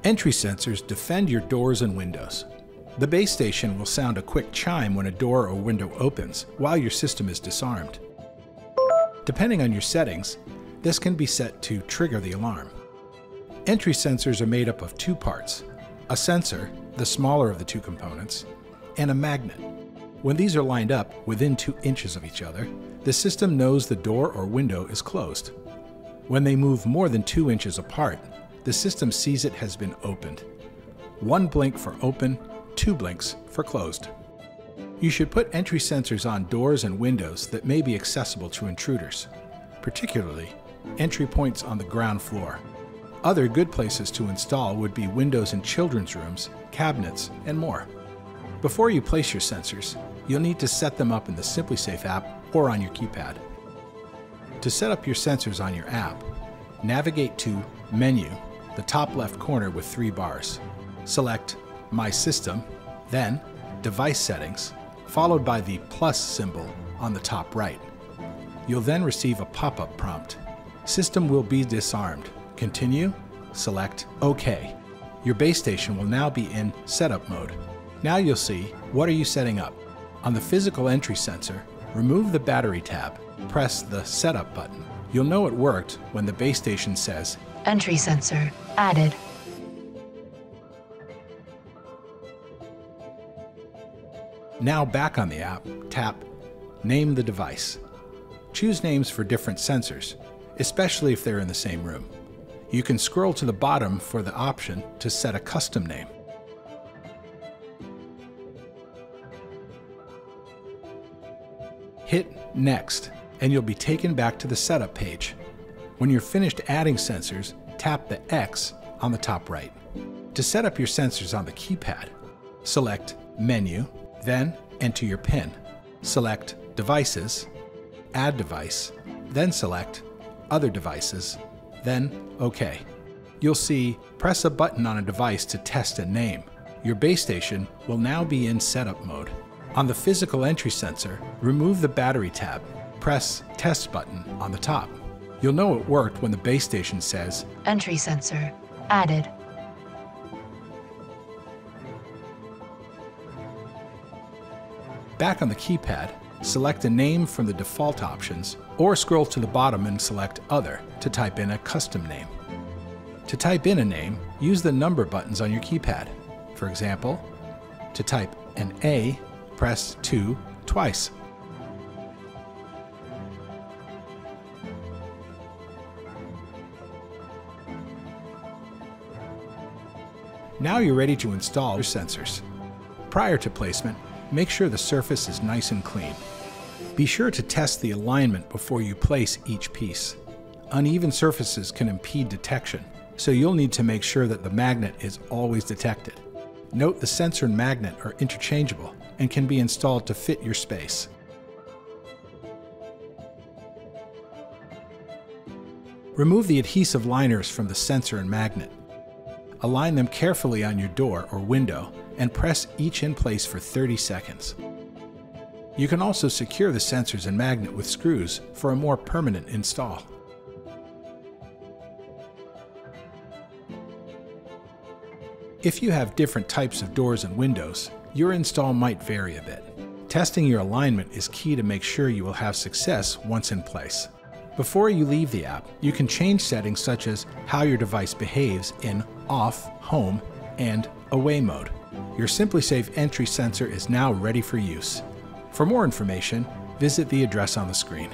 Entry sensors defend your doors and windows. The base station will sound a quick chime when a door or window opens while your system is disarmed. Depending on your settings, this can be set to trigger the alarm. Entry sensors are made up of two parts: a sensor, the smaller of the two components, and a magnet. When these are lined up within 2 inches of each other, the system knows the door or window is closed. When they move more than 2 inches apart, the system sees it has been opened. 1 blink for open, 2 blinks for closed. You should put entry sensors on doors and windows that may be accessible to intruders, particularly entry points on the ground floor. Other good places to install would be windows in children's rooms, cabinets, and more. Before you place your sensors, you'll need to set them up in the SimpliSafe app or on your keypad. To set up your sensors on your app, navigate to Menu, the top left corner with 3 bars. Select My System, then Device Settings, followed by the plus symbol on the top right. You'll then receive a pop-up prompt. System will be disarmed. Continue, select OK. Your base station will now be in setup mode. Now you'll see, what are you setting up? On the physical entry sensor, remove the battery tab, press the setup button. You'll know it worked when the base station says, Entry sensor added. Now back on the app, tap Name the device. Choose names for different sensors, especially if they're in the same room. You can scroll to the bottom for the option to set a custom name. Hit Next, and you'll be taken back to the setup page. When you're finished adding sensors, tap the X on the top right. To set up your sensors on the keypad, select Menu, then enter your PIN. Select Devices, Add Device, then select Other Devices, then OK. You'll see press a button on a device to test a name. Your base station will now be in setup mode. On the physical entry sensor, remove the battery tab. Press Test button on the top. You'll know it worked when the base station says, Entry sensor added. Back on the keypad, select a name from the default options, or scroll to the bottom and select Other to type in a custom name. To type in a name, use the number buttons on your keypad. For example, to type an A, press 2 twice. Now you're ready to install your sensors. Prior to placement, make sure the surface is nice and clean. Be sure to test the alignment before you place each piece. Uneven surfaces can impede detection, so you'll need to make sure that the magnet is always detected. Note the sensor and magnet are interchangeable and can be installed to fit your space. Remove the adhesive liners from the sensor and magnet. Align them carefully on your door or window and press each in place for 30 seconds. You can also secure the sensors and magnet with screws for a more permanent install. If you have different types of doors and windows, your install might vary a bit. Testing your alignment is key to make sure you will have success once in place. Before you leave the app, you can change settings such as how your device behaves in Off, Home, and Away mode. Your SimpliSafe entry sensor is now ready for use. For more information, visit the address on the screen.